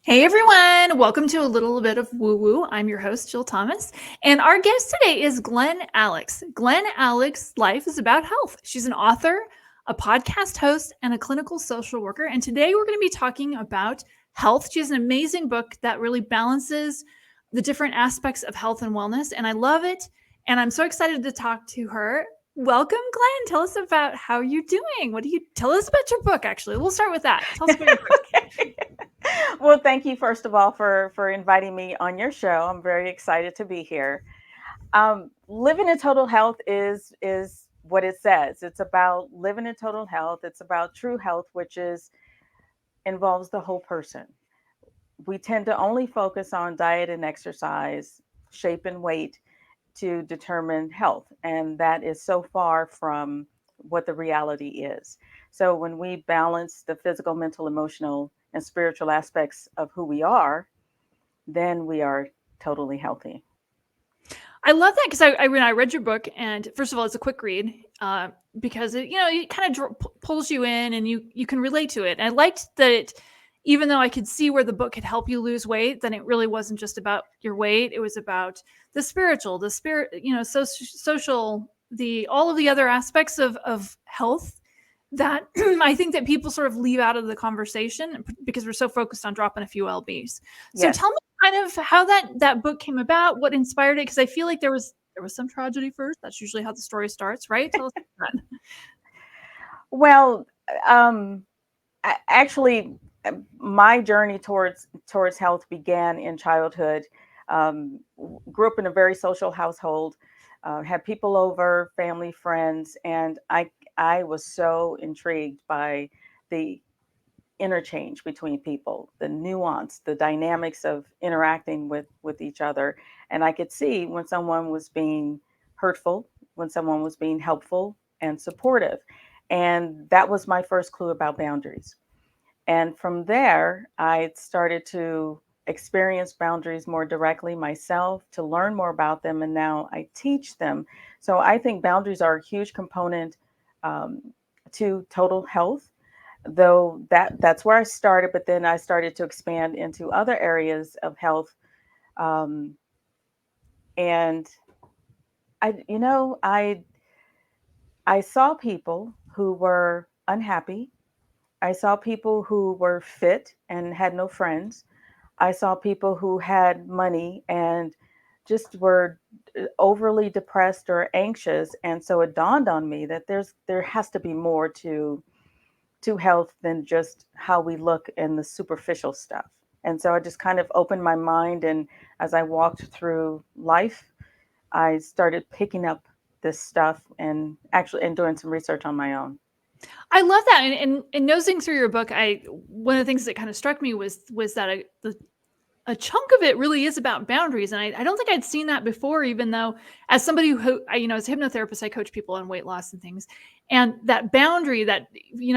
Hey everyone, welcome to a little bit of woo woo. I'm your host, Jill Thomas, and our guest today is Glen Alex. Glen Alex's life is about health. She's an author, a podcast host, and a clinical social worker. And today we're going to be talking about health. She has an amazing book that really balances the different aspects of health and wellness, and I love it. And I'm so excited to talk to her. Welcome, Glen. Tell us about how you're doing. What do you tell us about your book? Actually, we'll start with that. Tell us about your book. Well, thank you first of all for inviting me on your show. I'm very excited to be here. Living in total health is what it says. It's about living in total health. It's about true health, which is involves the whole person. We tend to only focus on diet and exercise, shape and weight to determine health, and that is so far from what the reality is. So when we balance the physical, mental, emotional, and spiritual aspects of who we are, then we are totally healthy. I love that because when I read your book, and first of all, it's a quick read because it kind of pulls you in, and you can relate to it. And I liked that even though I could see where the book could help you lose weight, then it really wasn't just about your weight. It was about the spiritual, the spirit, social, the all of the other aspects of health that I think that people sort of leave out of the conversation because we're so focused on dropping a few lbs. So Yes. tell me kind of how that book came about, what inspired it, because I feel like there was some tragedy first. That's usually how the story starts, right? Tell us about that. Well, um, actually, my journey towards health began in childhood. Grew up in a very social household, had people over, family, friends, and I was so intrigued by the interchange between people, the nuance, the dynamics of interacting with each other. And I could see when someone was being hurtful, when someone was being helpful and supportive. And that was my first clue about boundaries. And from there, I started to experience boundaries more directly myself, to learn more about them, and now I teach them. So I think boundaries are a huge component um, to total health, though that's where I started, but then I started to expand into other areas of health. Um, and I saw people who were unhappy. I saw people who were fit and had no friends. I saw people who had money and just were overly depressed or anxious. And so it dawned on me that there has to be more to health than just how we look and the superficial stuff. And so I just kind of opened my mind, and as I walked through life, I started picking up this stuff and doing some research on my own. I love that, and nosing through your book, I one of the things that kind of struck me was that a chunk of it really is about boundaries. And I don't think I'd seen that before, even though as somebody who, as a hypnotherapist, I coach people on weight loss and things. And that boundary that,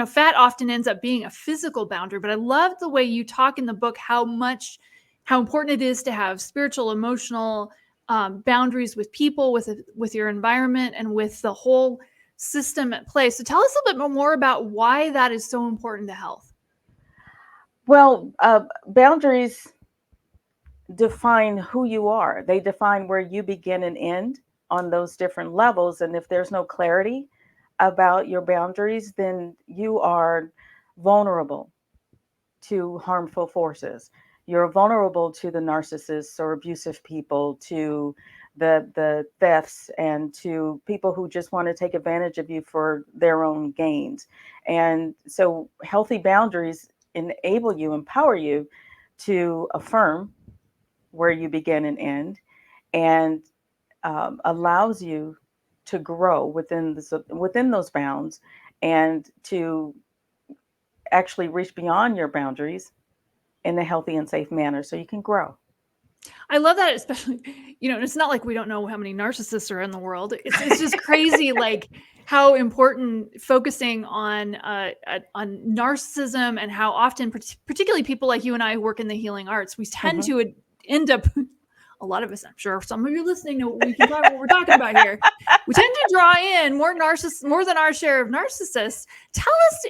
fat often ends up being a physical boundary. But I love the way you talk in the book, how important it is to have spiritual, emotional boundaries with people, with your environment, and with the whole system at play. So tell us a little bit more about why that is so important to health. Well, boundaries define who you are. They define where you begin and end on those different levels. And if there's no clarity about your boundaries, then you are vulnerable to harmful forces. You're vulnerable to the narcissists or abusive people, to the thefts, and to people who just want to take advantage of you for their own gains. And so healthy boundaries empower you to affirm where you begin and end, and allows you to grow within those bounds, and to actually reach beyond your boundaries in a healthy and safe manner so you can grow. I love that, especially, it's not like we don't know how many narcissists are in the world. It's just crazy, like how important focusing on narcissism, and how often, particularly people like you and I who work in the healing arts, we tend Hmm. to end up. A lot of us, I'm sure, some of you listening know we can talk what we're talking about here. We tend to draw in more than our share of narcissists. Tell us.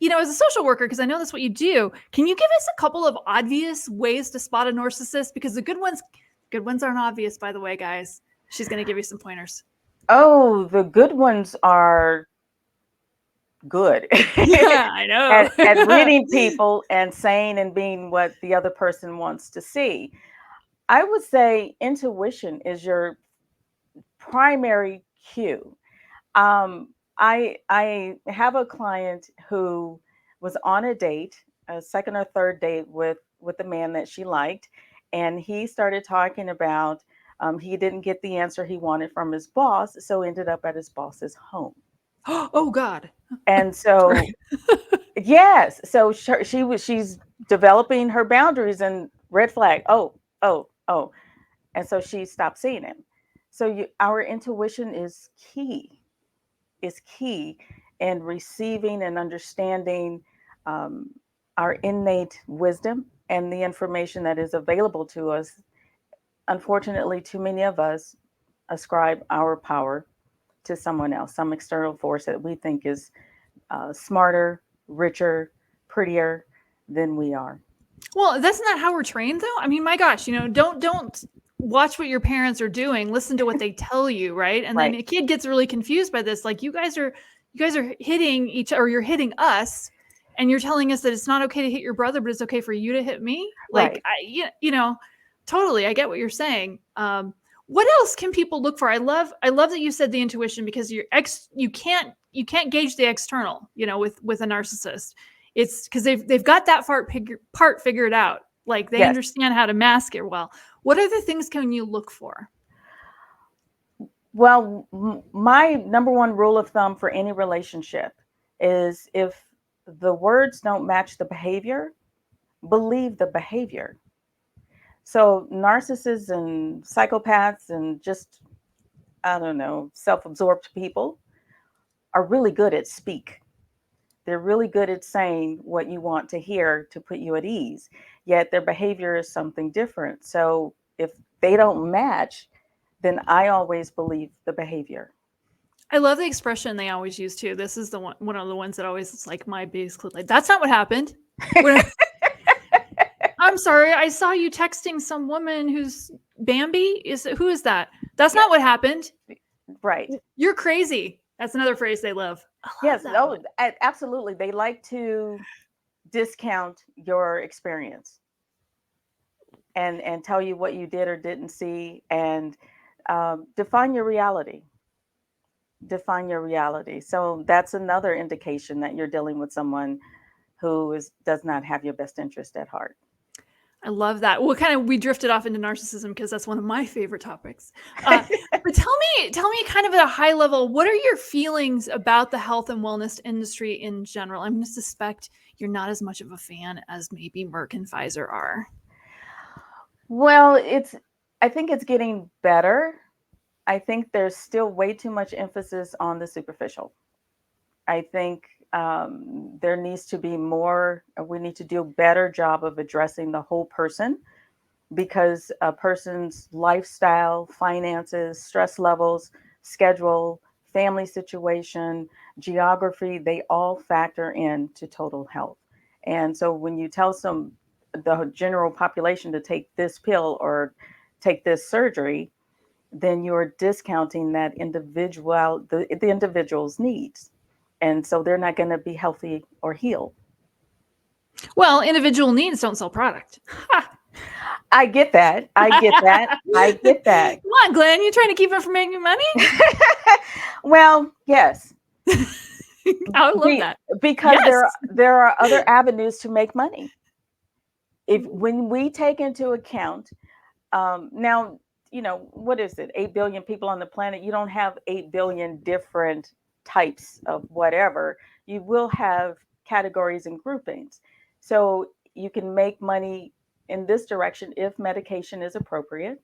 as a social worker, because I know that's what you do, can you give us a couple of obvious ways to spot a narcissist? Because the good ones aren't obvious, by the way, guys. She's going to give you some pointers. Oh, the good ones are good Yeah, I know. at reading people and saying and being what the other person wants to see. I would say intuition is your primary cue. I have a client who was on a date, a second or third date with a man that she liked, and he started talking about he didn't get the answer he wanted from his boss, so ended up at his boss's home. Oh God. And so yes, so she's developing her boundaries and red flag. Oh, oh, oh, and so she stopped seeing him. So our intuition is key in receiving and understanding um, our innate wisdom and the information that is available to us. Unfortunately, too many of us ascribe our power to someone else, some external force that we think is smarter, richer, prettier than we are. Well, that's not how we're trained, though. I mean, my gosh, don't watch what your parents are doing. Listen to what they tell you, right? And then Right, a kid gets really confused by this. Like, you guys are hitting each, or you're hitting us, and you're telling us that it's not okay to hit your brother, but it's okay for you to hit me. Like, right. totally, I get what you're saying. What else can people look for? I love that you said the intuition, because you can't gauge the external, with a narcissist. It's because they've got that part figured out. Like, they Yes. understand how to mask it well. What other things can you look for? Well, my number one rule of thumb for any relationship is if the words don't match the behavior, believe the behavior. So narcissists and psychopaths and just, I don't know, self-absorbed people are really good at speak. They're really good at saying what you want to hear to put you at ease, yet their behavior is something different. So if they don't match, then I always believe the behavior. I love the expression they always use too. This is the one of the ones that always is like my biggest clue. Like, that's not what happened. When I'm sorry, I saw you texting some woman who's Bambi. Who is that? That's Yeah, not what happened. right. You're crazy. That's another phrase they love. I love Yes, that one. no, absolutely. They like to discount your experience and tell you what you did or didn't see and define your reality. Define your reality. So that's another indication that you're dealing with someone who does not have your best interest at heart. I love that. Well, we drifted off into narcissism because that's one of my favorite topics. But tell me, kind of at a high level, what are your feelings about the health and wellness industry in general? I'm going to suspect you're not as much of a fan as maybe Merck and Pfizer are. Well, I think it's getting better. I think there's still way too much emphasis on the superficial. I think there needs to be more, we need to do a better job of addressing the whole person because a person's lifestyle, finances, stress levels, schedule, family situation, geography, they all factor into total health. And so when you tell the general population to take this pill or take this surgery, then you're discounting that the individual's needs. And so they're not going to be healthy or healed. Well, individual needs don't sell product. I get that. I get that. I get that. Come on, Glenn, you trying to keep it from making money? Well, yes. I would love that. Because Yes. there are other avenues to make money. If when we take into account now, what is it? 8 billion people on the planet. You don't have 8 billion different types of whatever. You will have categories and groupings. So you can make money in this direction if medication is appropriate.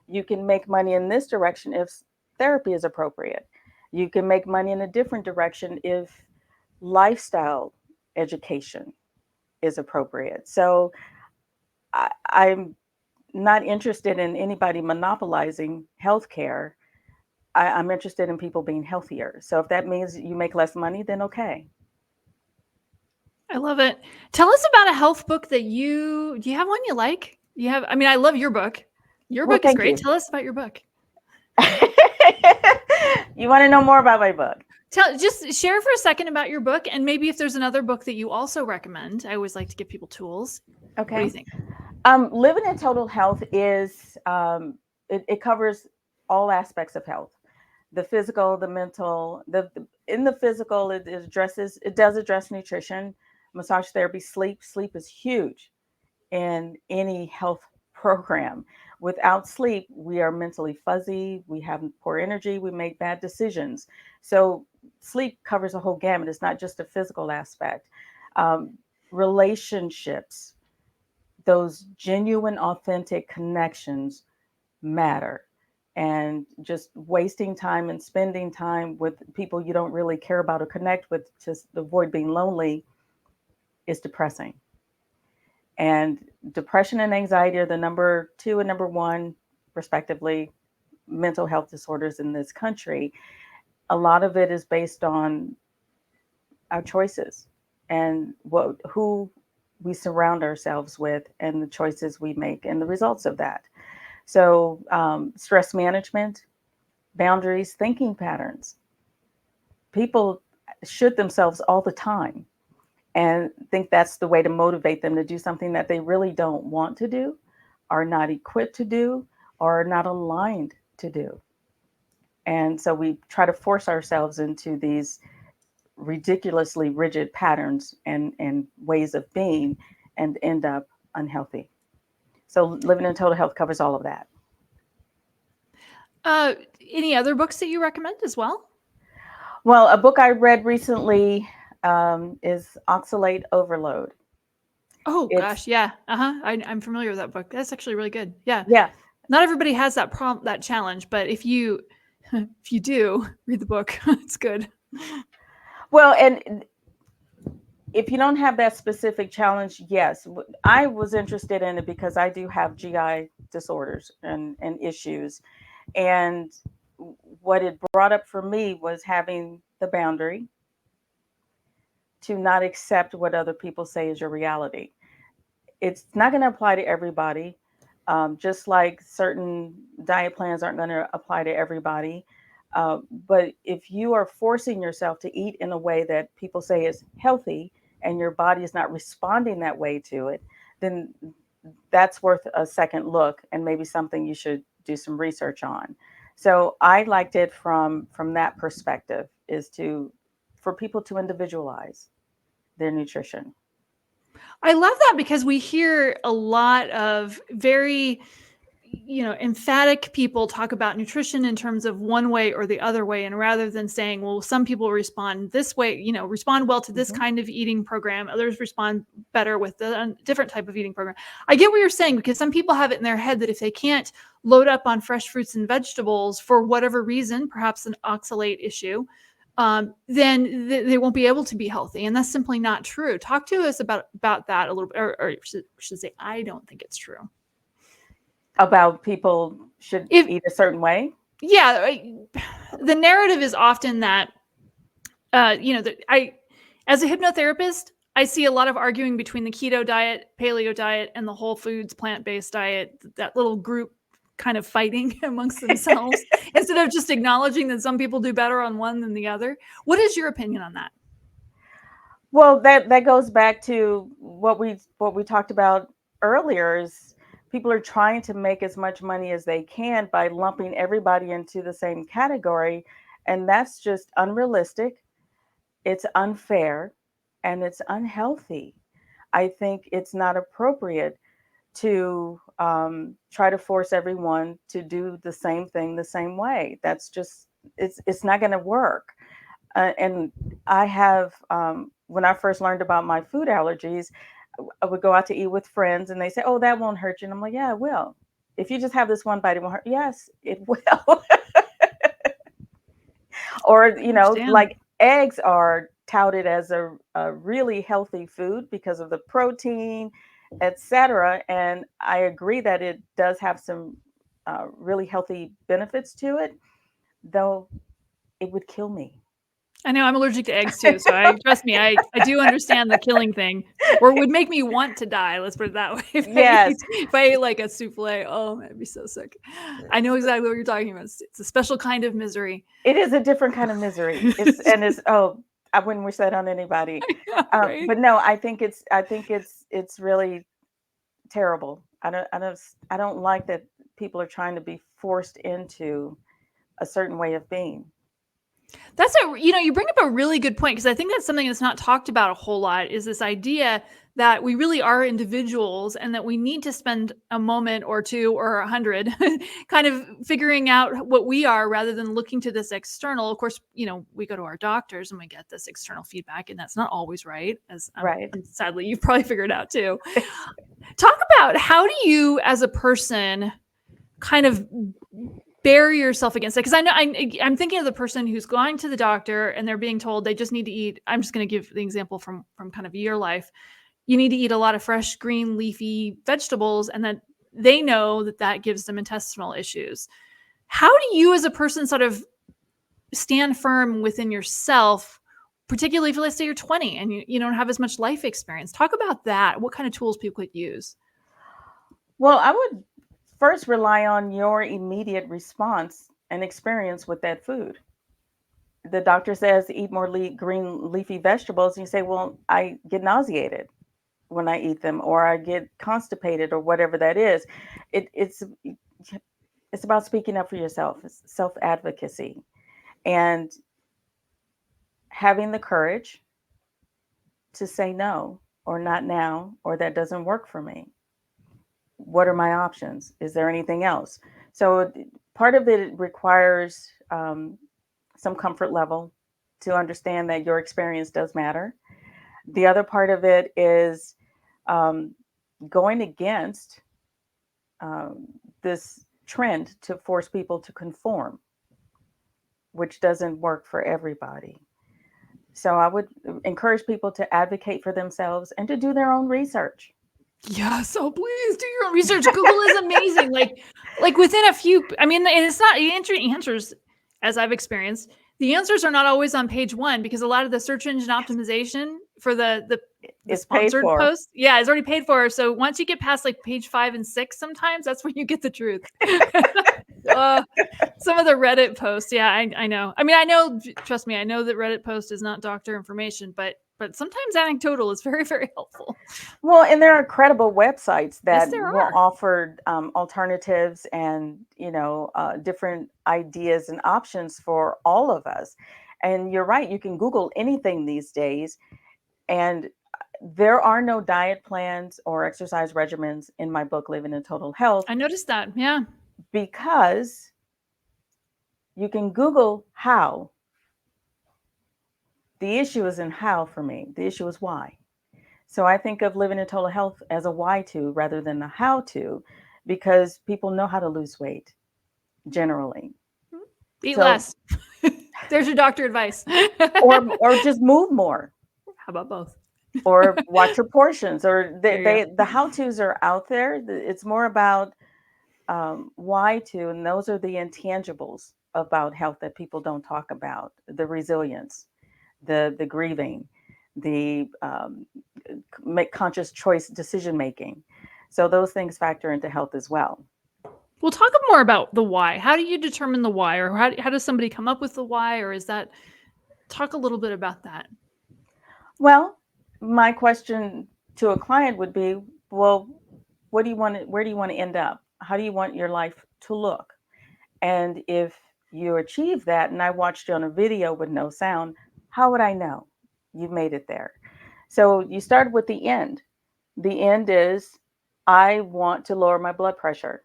You can make money in this direction if therapy is appropriate. You can make money in a different direction if lifestyle education is appropriate. So I'm not interested in anybody monopolizing healthcare. I'm interested in people being healthier. So if that means you make less money, then okay. I love it. Tell us about a health book that do you have one you like? You have, I mean, I love your book. Your Well, book is thank great. you. Tell us about your book. You want to know more about my book? Just share for a second about your book, and maybe if there's another book that you also recommend. I always like to give people tools. What do Okay. you think? Living in total health is it covers all aspects of health, the physical, the mental. In the physical, it does address nutrition, massage therapy, sleep. Sleep is huge in any health program. Without sleep, we are mentally fuzzy, we have poor energy, we make bad decisions. So, sleep covers a whole gamut. It's not just a physical aspect. Um, Relationships, those genuine, authentic connections matter. And just wasting time and spending time with people you don't really care about or connect with to avoid being lonely is depressing. And depression and anxiety are the number two and number one, respectively, mental health disorders in this country. A lot of it is based on our choices and who we surround ourselves with and the choices we make and the results of that. So, stress management, boundaries, thinking patterns. People shoot themselves all the time and think that's the way to motivate them to do something that they really don't want to do, are not equipped to do, or are not aligned to do. And so we try to force ourselves into these ridiculously rigid patterns and ways of being and end up unhealthy. So living in total health covers all of that. Uh, any other books that you recommend as well? Well, a book I read recently is Oxalate Overload. Oh It's, gosh, yeah. Uh-huh. I'm familiar with that book. That's actually really good. Yeah. yeah. Not everybody has that challenge, but if you if you do, read the book. It's good. Well, and if you don't have that specific challenge, yes, I was interested in it because I do have GI disorders and issues. And what it brought up for me was having the boundary to not accept what other people say is your reality. It's not going to apply to everybody, just like certain diet plans aren't going to apply to everybody. But if you are forcing yourself to eat in a way that people say is healthy and your body is not responding that way to it, then that's worth a second look and maybe something you should do some research on. So I liked it from that perspective, is to for people to individualize their nutrition. I love that because we hear a lot of very, emphatic people talk about nutrition in terms of one way or the other way. And rather than saying, well, some people respond this way, respond well to this Mm-hmm. kind of eating program, others respond better with a different type of eating program. I get what you're saying, because some people have it in their head that if they can't load up on fresh fruits and vegetables for whatever reason, perhaps an oxalate issue, then they won't be able to be healthy, and that's simply not true. Talk to us about that a little bit, or should say, I don't think it's true. About people should If eat a certain way. Yeah, the narrative is often that that I, as a hypnotherapist, I see a lot of arguing between the keto diet, paleo diet, and the whole foods plant-based diet. That little group kind of fighting amongst themselves instead of just acknowledging that some people do better on one than the other. What is your opinion on that? Well, that goes back to what we talked about earlier, is people are trying to make as much money as they can by lumping everybody into the same category, and that's just unrealistic. It's unfair and it's unhealthy. I think it's not appropriate to try to force everyone to do the same thing the same way. That's just it's not going to work. And I have when I first learned about my food allergies, I would go out to eat with friends, and they say, "Oh, that won't hurt you," and I'm like, "Yeah, it will. If you just have this one bite, it won't hurt." Yes, it will. Or I understand. like eggs are touted as a really healthy food because of the protein, etc. And I agree that it does have some really healthy benefits to it, though it would kill me. I know I'm allergic to eggs too, so trust me, I do understand the killing thing, or it would make me want to die. Let's put it that way. Yes, If I ate like a souffle, oh, I'd be so sick. I know exactly what you're talking about. It's a special kind of misery. it is a different kind of misery. It's oh, I wouldn't wish that on anybody. Yeah, right. But no, I think it's really terrible. I don't like that people are trying to be forced into a certain way of being. That's you bring up a really good point, because I think that's something that's not talked about a whole lot, is this idea that we really are individuals and that we need to spend a moment or two or 100 kind of figuring out what we are, rather than looking to this external. Of course, we go to our doctors and we get this external feedback, and that's not always right, as Right. sadly you've probably figured out too. Talk about, how do you as a person kind of bury yourself against it? Because I know I'm thinking of the person who's going to the doctor and they're being told they just need to eat. I'm just going to give the example from kind of your life. You need to eat a lot of fresh, green, leafy vegetables, and that they know that gives them intestinal issues. How do you as a person sort of stand firm within yourself, particularly if, let's say, you're 20 and you don't have as much life experience? Talk about that. What kind of tools people could use? Well, I would first rely on your immediate response and experience with that food. The doctor says eat more green leafy vegetables, and you say, "Well, I get nauseated when I eat them, or I get constipated, or whatever that is." It's about speaking up for yourself. It's self advocacy, and having the courage to say no, or not now, or that doesn't work for me. What are my options? Is there anything else? So part of it requires some comfort level to understand that your experience does matter. The other part of it is um, going against um, this trend to force people to conform, which doesn't work for everybody. So I would encourage people to advocate for themselves and to do their own research. Yeah, so please do your own research. Google is amazing. Like within a few, I mean, and it's not answers, as I've experienced. The answers are not always on page one, because a lot of the search engine optimization for the It's paid sponsored for. post, yeah, is already paid for. So once you get past like page 5 and 6, sometimes that's when you get the truth. Some of the Reddit posts, yeah, I know. I mean, I know. Trust me, I know that Reddit post is not doctor information, but sometimes anecdotal is very, very helpful. Well, and there are credible websites Yes, that there will are. offer alternatives and different ideas and options for all of us. And you're right, you can Google anything these days, and there are no diet plans or exercise regimens in my book, Living in Total Health, I noticed that. Yeah. because you can Google how. The issue isn't how for me. The issue is why. So I think of Living in Total Health as a why to rather than a how to, because people know how to lose weight generally. Eat So less. There's your doctor advice. or just move more, How about both? or watch your portions, or There you go. the how tos are out there. It's more about why to, and those are the intangibles about health that people don't talk about: the resilience, the grieving, the make conscious choice decision making. So those things factor into health as well. We'll talk more about the why. How do you determine the why, or how does somebody come up with the why, or is that, talk a little bit about that. Well, my question to a client would be, well, what do you want where do you want to end up? How do you want your life to look? And if you achieve that and I watched you on a video with no sound, how would I know you've made it there? So you start with the end. The end is I want to lower my blood pressure.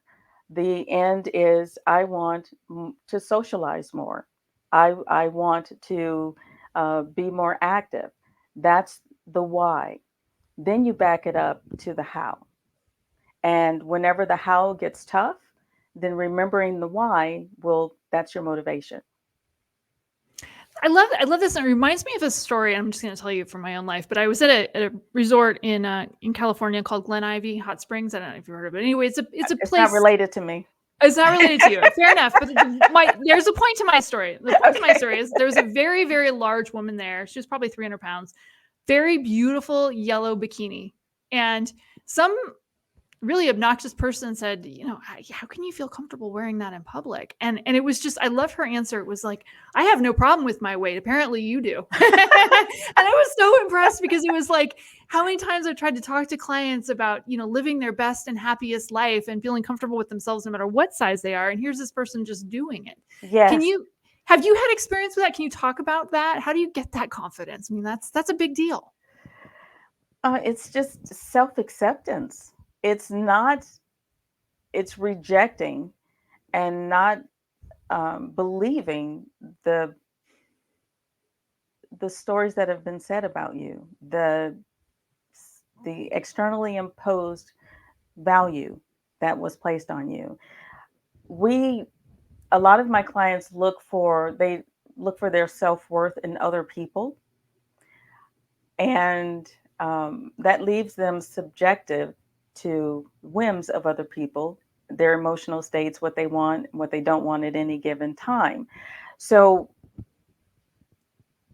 The end is I want to socialize more. I want to be more active. That's the why. Then you back it up to the how. And whenever the how gets tough, then remembering the why will, that's your motivation. I love this. And it reminds me of a story. I'm just going to tell you from my own life. But I was at a resort in California called Glen Hot Springs. I don't know if you've heard of it. Anyway, it's a It's not place. related to me. It's not related to you. Fair enough. But there's a point to my story. The point to my story is there's a very, very large woman there. She was probably 300 pounds, very beautiful yellow bikini. And some really obnoxious person said, how can you feel comfortable wearing that in public? And it was just, I love her answer. It was like, I have no problem with my weight. Apparently you do. And I was so impressed because it was like, how many times I've tried to talk to clients about, living their best and happiest life and feeling comfortable with themselves no matter what size they are. And here's this person just doing it. Yes. Have you had experience with that? Can you talk about that? How do you get that confidence? I mean, that's a big deal. It's just self-acceptance. It's rejecting and not believing the stories that have been said about you, the externally imposed value that was placed on you. A lot of my clients look for their self-worth in other people, and that leaves them subjective to whims of other people, their emotional states, what they want, what they don't want at any given time. So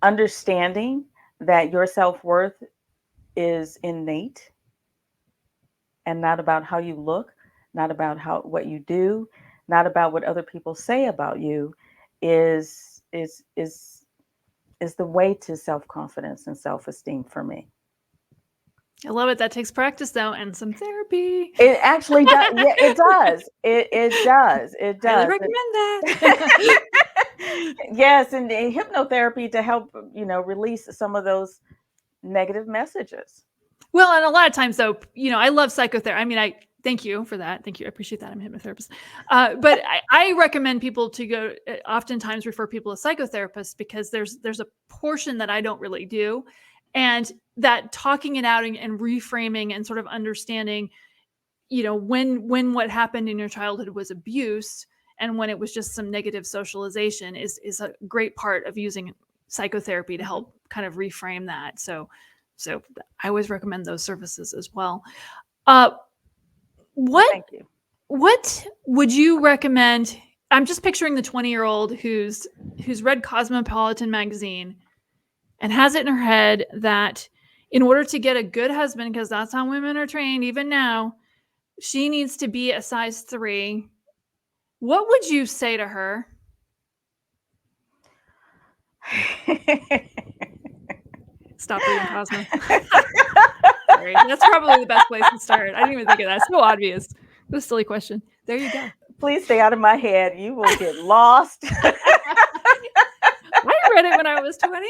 understanding that your self-worth is innate and not about how you look, not about what you do, not about what other people say about you, is the way to self-confidence and self-esteem for me. I love it. That takes practice though, and some therapy. It actually does. Yeah, it does. It does. It does. I recommend that. Yes, and hypnotherapy to help, release some of those negative messages. Well, and a lot of times though, I love psychotherapy. I mean, I thank you for that. Thank you. I appreciate that. I'm a hypnotherapist. But I recommend people to go, oftentimes refer people to psychotherapists because there's a portion that I don't really do. And that talking it out and reframing and sort of understanding, when what happened in your childhood was abuse and when it was just some negative socialization is a great part of using psychotherapy to help kind of reframe that. So I always recommend those services as well. What would you recommend? I'm just picturing the 20-year-old who's read Cosmopolitan magazine and has it in her head that in order to get a good husband, because that's how women are trained even now, she needs to be a size 3. What would you say to her? Stop reading Cosmo. Sorry. That's probably the best place to start. I didn't even think of that. It's so obvious. What a silly question. There you go. Please stay out of my head. You will get lost. I read it when I was 20.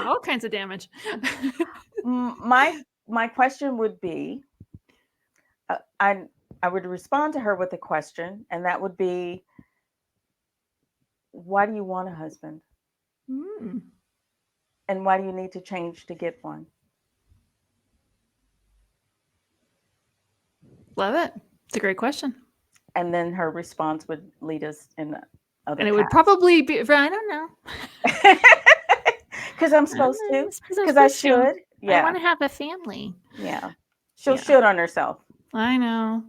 All kinds of damage. My question would be, I would respond to her with a question, and that would be, why do you want a husband? And why do you need to change to get one? Love it. It's a great question. And then her response would lead us in other And it would probably be, I don't know. Because I'm supposed to. Because I should. Yeah. I want to have a family. Yeah. She'll shoot on herself. I know.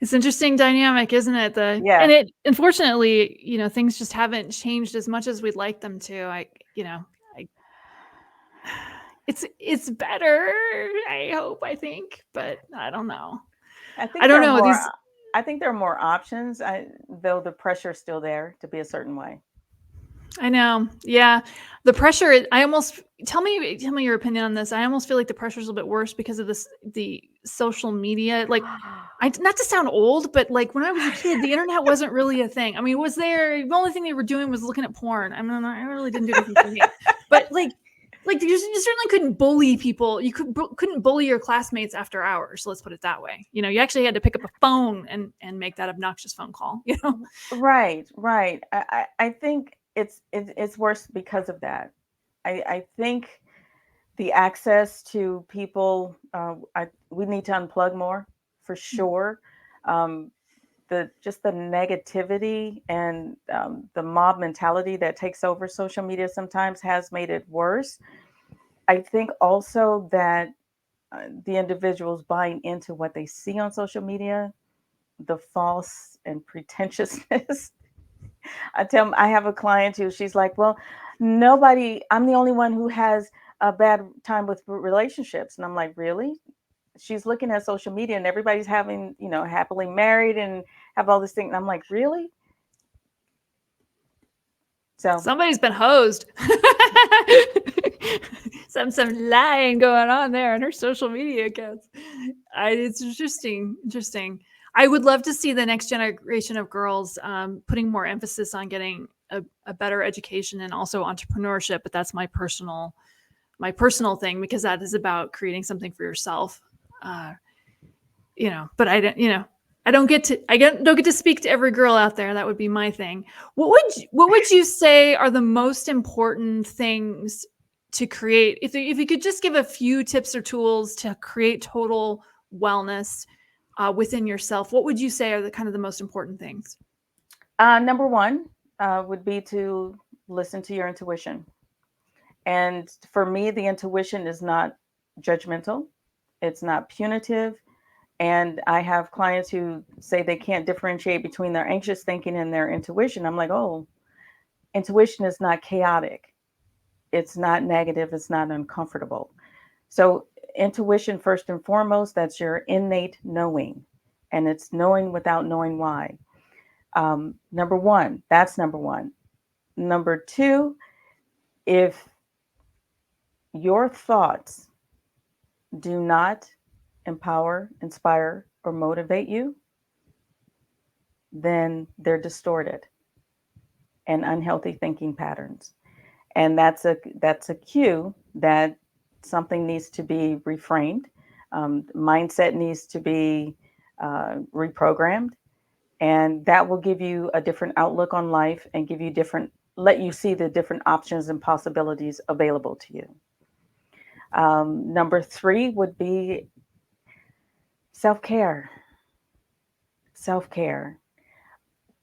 It's an interesting dynamic, isn't it? Yeah. And it, unfortunately, things just haven't changed as much as we'd like them to. It's better, I think, but I don't know. I don't know. I think there are more options, though the pressure is still there to be a certain way. I know. Yeah. The pressure, tell me your opinion on this. I almost feel like the pressure is a little bit worse because of the social media. Like, not to sound old, but like when I was a kid, the internet wasn't really a thing. I mean, it was there. The only thing they were doing was looking at porn. I mean, I really didn't do anything for me. But like you certainly couldn't bully people. You couldn't bully your classmates after hours. Let's put it that way. You actually had to pick up a phone and make that obnoxious phone call. Right. I think it's worse because of that. I think the access to people, we need to unplug more for sure. The negativity and the mob mentality that takes over social media sometimes has made it worse. I think also that the individuals buying into what they see on social media, the false and pretentiousness. I have a client who she's like, well, I'm the only one who has a bad time with relationships. And I'm like, really? She's looking at social media and everybody's having, happily married and have all this thing. And I'm like, really? So somebody's been hosed. some lying going on there on her social media accounts. It's interesting. I would love to see the next generation of girls putting more emphasis on getting a better education and also entrepreneurship. But that's my personal thing, because that is about creating something for yourself. But I don't get to speak to every girl out there. That would be my thing. What would you say are the most important things to create, if you could just give a few tips or tools to create total wellness within yourself? What would you say are the most important things? number one would be to listen to your intuition. And for me, the intuition is not judgmental. It's not punitive. And I have clients who say they can't differentiate between their anxious thinking and their intuition. I'm like, oh, intuition is not chaotic. It's not negative. It's not uncomfortable. So, intuition, first and foremost, that's your innate knowing. And it's knowing without knowing why. Number one, that's number one. Number two, if your thoughts do not empower, inspire, or motivate you, then they're distorted and unhealthy thinking patterns. And that's a cue that something needs to be reframed. Mindset needs to be reprogrammed, and that will give you a different outlook on life and let you see the different options and possibilities available to you. Number three would be self-care. Self-care.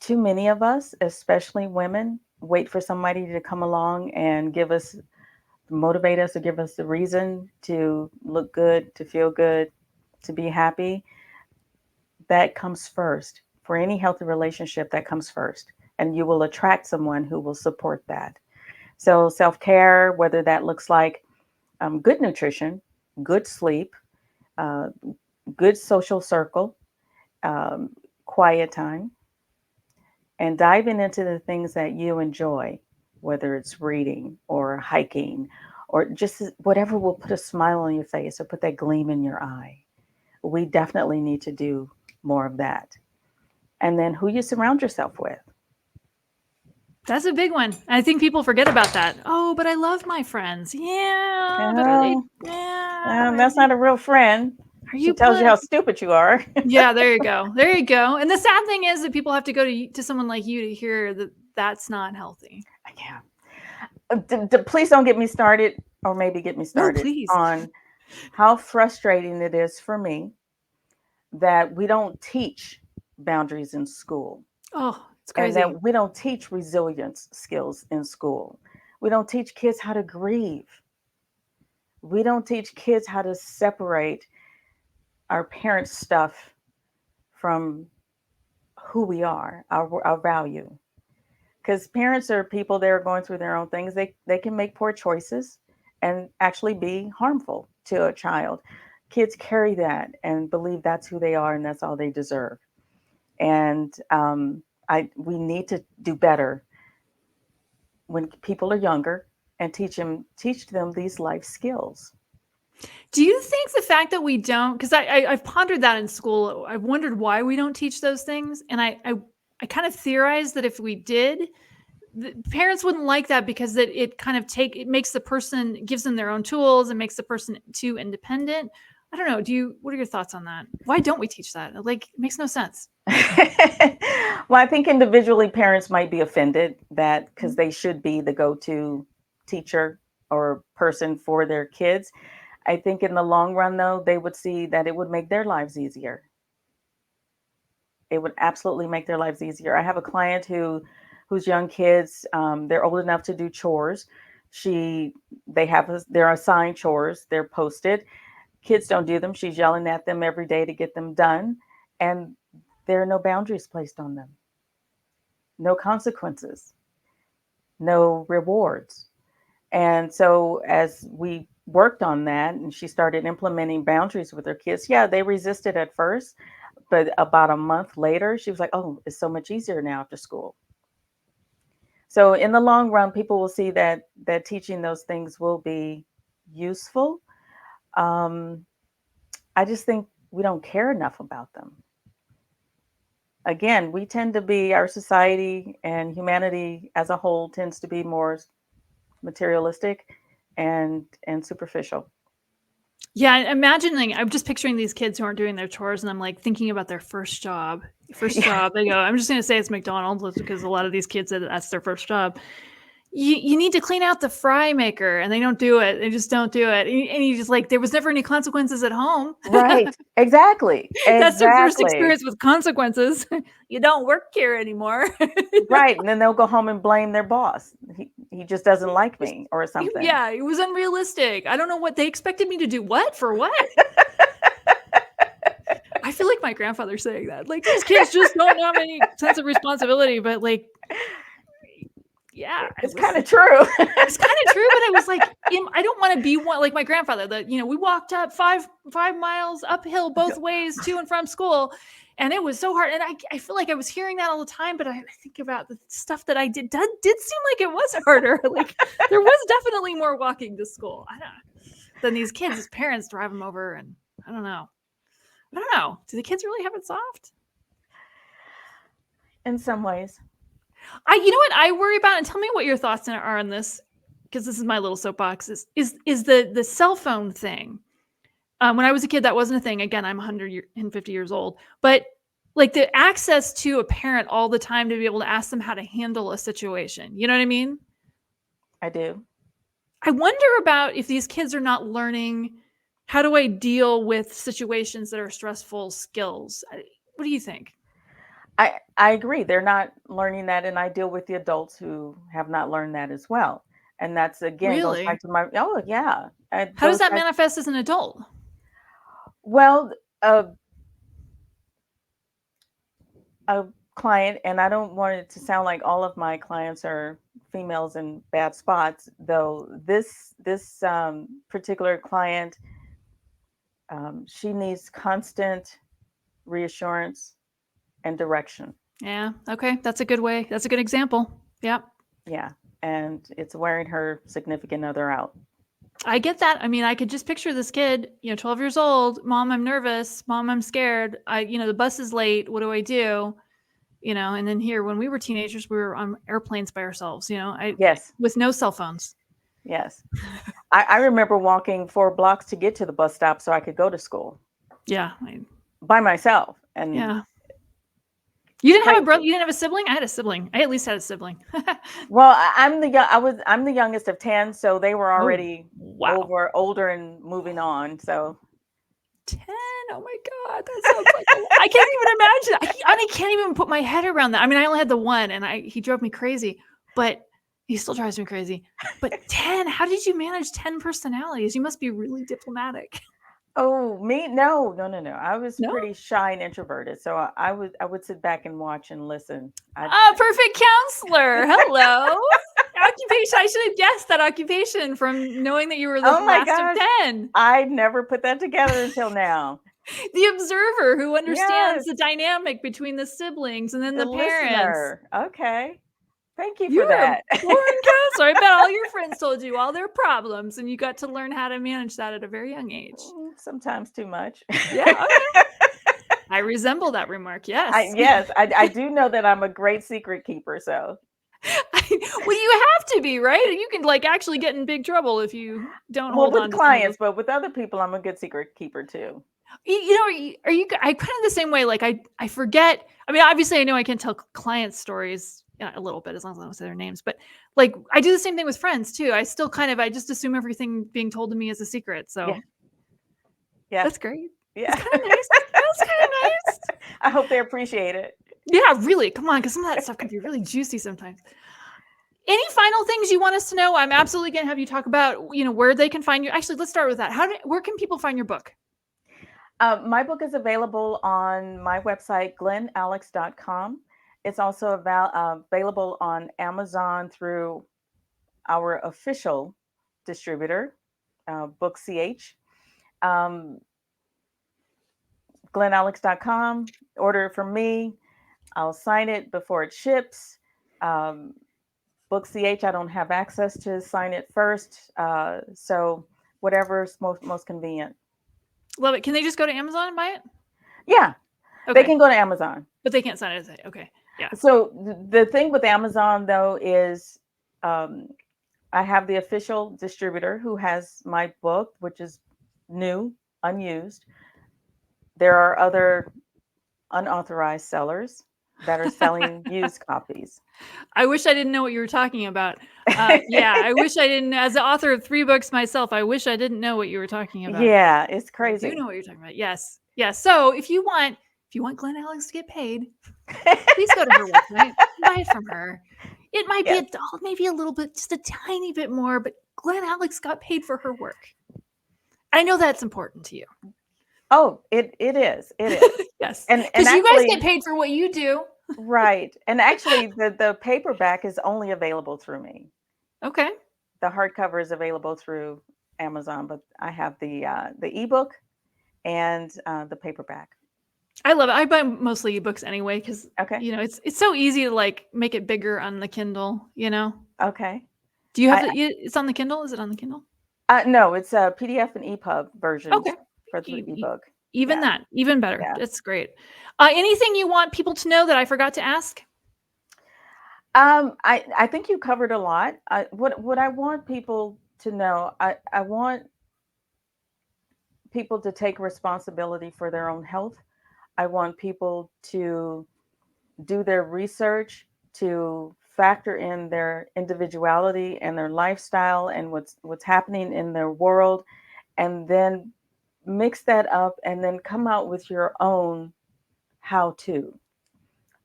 Too many of us, especially women, wait for somebody to come along and motivate us, or give us the reason to look good, to feel good, to be happy. That comes first. For any healthy relationship, that comes first. And you will attract someone who will support that. So, self care, whether that looks like good nutrition, good sleep, uh, good social circle, um, quiet time, and diving into the things that you enjoy, whether it's reading or hiking or just whatever will put a smile on your face or put that gleam in your eye. We definitely need to do more of that. And then who you surround yourself with. That's a big one. I think people forget about that. Oh, but I love my friends. Yeah, but are they? Oh, Yeah, that's not a real friend. are She you tells you put? how stupid you are. Yeah, there you go. There you go. And the sad thing is that people have to go to someone like you to hear that that's not healthy. Yeah. Please don't get me started, or maybe get me No, started please. on how frustrating it is for me that we don't teach boundaries in school, Oh, it's and crazy. that we don't teach resilience skills in school. We don't teach kids how to grieve. We don't teach kids how to separate our parents' stuff from who we are, our value. Because parents are people that are going through their own things. They can make poor choices and actually be harmful to a child. Kids carry that and believe that's who they are and that's all they deserve. And we need to do better when people are younger and teach them these life skills. Do you think the fact that we don't, because I've pondered that in school, I've wondered why we don't teach those things. And I kind of theorized that if we did, the parents wouldn't like that, because it makes the person, gives them their own tools and makes the person too independent. I don't know. What are your thoughts on that? Why don't we teach that? Like, it makes no sense. Well, I think individually parents might be offended that because they should be the go-to teacher or person for their kids. I think in the long run, though, they would see that it would make their lives easier. It would absolutely make their lives easier. I have a client whose young kids, they're old enough to do chores. They're assigned chores. They're posted. Kids don't do them. She's yelling at them every day to get them done. And there are no boundaries placed on them, no consequences, no rewards. And so as we worked on that and she started implementing boundaries with her kids, yeah, they resisted at first, but about a month later, she was like, oh, it's so much easier now after school. So in the long run, people will see that teaching those things will be useful. Um, I just think we don't care enough about them. Again, we tend to be, our society and humanity as a whole tends to be more materialistic and superficial. Yeah, imagining, I'm just picturing these kids who aren't doing their chores, and I'm like thinking about their first job. First Yeah. job, they go, I'm just going to say it's McDonald's because a lot of these kids, that's their first job. You need to clean out the fry maker, and they don't do it. They just don't do it. And you just like, there was never any consequences at home. Right. Exactly. That's their first Exactly. experience with consequences. You don't work here anymore. Right. And then they'll go home and blame their boss. He just doesn't like me or something. Yeah, it was unrealistic. I don't know what they expected me to do. What? For what? I feel like my grandfather saying that. Like, these kids just don't have any sense of responsibility, but like, yeah, It's kind of true. It's kind of true, but I was like, I don't want to be one like my grandfather. That we walked up 5 miles uphill both ways to and from school, and it was so hard. And I feel like I was hearing that all the time. But I think about the stuff that I did seem like it was harder. Like there was definitely more walking to school. I don't know, than these kids. His parents drive them over, and I don't know. Do the kids really have it soft? In some ways. You know what I worry about, and tell me what your thoughts are on this, because this is my little soapbox. Is the cell phone thing? When I was a kid, that wasn't a thing. Again, I'm 150 years old, but like the access to a parent all the time to be able to ask them how to handle a situation. You know what I mean? I do. I wonder about if these kids are not learning how do I deal with situations that are stressful skills. What do you think? I agree. They're not learning that, and I deal with the adults who have not learned that as well. And that's again goes Really? back to my yeah. It How does goes that back, manifest as an adult? well, a client, and I don't want it to sound like all of my clients are females in bad spots, though this particular client, she needs constant reassurance and direction. Yeah. Okay. That's a good way. That's a good example. Yeah. Yeah. And it's wearing her significant other out. I get that. I mean, I could just picture this kid, 12 years old. Mom, I'm nervous. Mom, I'm scared. The bus is late. What do I do? And then here, when we were teenagers, we were on airplanes by ourselves, Yes. with no cell phones. Yes. I remember walking 4 blocks to get to the bus stop so I could go to school. Yeah. By myself. And yeah. You didn't have a brother? You didn't have a sibling? I had a sibling. I at least had a sibling. Well, I'm the youngest of 10, so they were already older and moving on. So 10. Oh my God, that sounds like I can't even imagine. I can't even put my head around that. I mean, I only had the one, and he drove me crazy, but he still drives me crazy. But 10, how did you manage 10 personalities? You must be really diplomatic. Oh, me? No. I was pretty shy and introverted, so I would sit back and watch and listen. Perfect counselor. Hello. Occupation. I should have guessed that occupation from knowing that you were the last of 10. I never put that together until now. The observer who understands the dynamic between the siblings and then the parents. Listener. Okay. Thank you for that. Born counselor. I bet all your friends told you all their problems, and you got to learn how to manage that at a very young age. Sometimes too much. Yeah. Okay. I resemble that remark. Yes. I do know that I'm a great secret keeper. So. Well, you have to be, right? You can actually get in big trouble if you don't hold on to clients, but with other people, I'm a good secret keeper too. Are you? I kind of the same way. Like I forget. I mean, obviously, I know I can tell clients stories a little bit as long as I don't say their names. But I do the same thing with friends too. I still I just assume everything being told to me is a secret. So yeah, that's great. Yeah, that's kind of nice. That's kind of nice. I hope they appreciate it. Yeah, really. Come on, because some of that stuff can be really juicy sometimes. Any final things you want us to know? I'm absolutely going to have you talk about, where they can find you. Actually, let's start with that. Where can people find your book? My book is available on my website, glenalex.com. It's also available on Amazon through our official distributor, Book CH. Um, glenalex.com. Order it from me. I'll sign it before it ships. Um, Book CH, I don't have access to sign it first. So whatever's most convenient. Love it. Can they just go to Amazon and buy it? Yeah, Okay. they can go to Amazon. But they can't sign it. Okay. Yeah. So the thing with Amazon, though, is I have the official distributor who has my book, which is new, unused. There are other unauthorized sellers that are selling used copies. I wish I didn't know what you were talking about. Yeah, I wish I didn't. As the author of 3 books myself, I wish I didn't know what you were talking about. Yeah, it's I do crazy. know what you're talking about. Yes. Yes. So if you want Glen Alex to get paid, please go to her website, buy it from her. It might be maybe a little bit, just a tiny bit more, but Glen Alex got paid for her work. I know that's important to you. Oh, it is. It is. Yes. And Because you guys actually, get paid for what you do. right. And actually, the paperback is only available through me. Okay. The hardcover is available through Amazon, but I have the ebook and the paperback. I love it. I buy mostly ebooks anyway because Okay. it's so easy to like make it bigger on the Kindle. Okay. Do you have it's on the Kindle? Is it on the Kindle? No, it's a PDF and EPUB versions Okay. for the ebook. Even that, even better. Yeah. That's great. Anything you want people to know that I forgot to ask? I think you covered a lot. What I want people to know, I want people to take responsibility for their own health. I want people to do their research, to factor in their individuality and their lifestyle and what's happening in their world, and then mix that up and then come out with your own how to.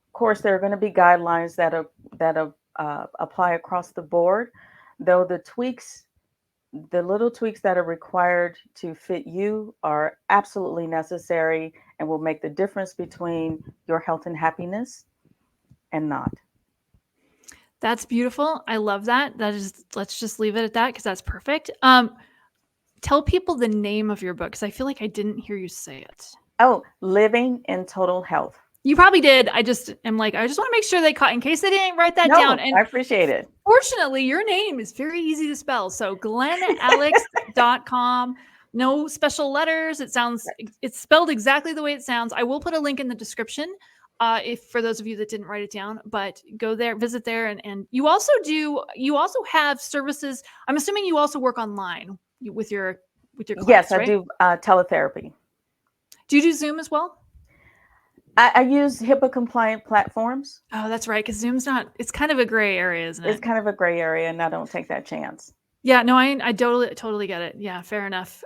Of course, there are going to be guidelines that apply across the board, though the little tweaks that are required to fit you are absolutely necessary and will make the difference between your health and happiness and not. That's beautiful. I love that. Let's just leave it at that because that's perfect. Tell people the name of your book because I feel like I didn't hear you say it. Oh, Living in Total Health. You probably did. I just want to make sure they caught in case they didn't write that down. And I appreciate it. Fortunately, your name is very easy to spell. So glenalex.com. No special letters. It's spelled exactly the way it sounds. I will put a link in the description if for those of you that didn't write it down, but go there, visit there. And you also have services. I'm assuming you also work online with your clients, yes, I right? do teletherapy. Do you do Zoom as well? I use HIPAA compliant platforms. Oh, that's right. Because Zoom's it's kind of a gray area, isn't it? It's kind of a gray area, and I don't take that chance. Yeah, no, I totally get it. Yeah, fair enough.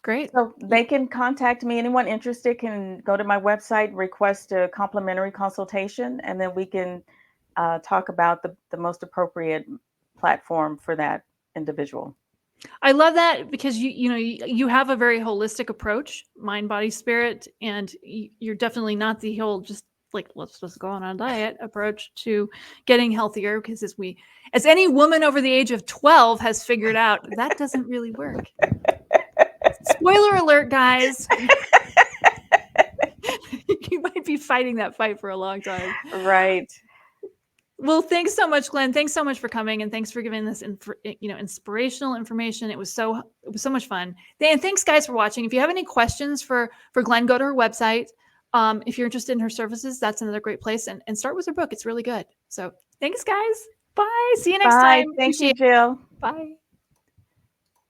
Great. So they can contact me. Anyone interested can go to my website, request a complimentary consultation, and then we can talk about the most appropriate platform for that individual. I love that because you have a very holistic approach, mind, body, spirit, and you're definitely not the whole just like let's just go on a diet approach to getting healthier because as any woman over the age of 12 has figured out, that doesn't really work. Spoiler alert, guys. You might be fighting that fight for a long time. Right. Well, thanks so much, Glen. Thanks so much for coming, and thanks for giving this, inspirational information. It was so much fun. And thanks, guys, for watching. If you have any questions for Glen, go to her website. If you're interested in her services, that's another great place. And start with her book; it's really good. So, thanks, guys. Bye. See you next time. Thank you, Jill. Bye.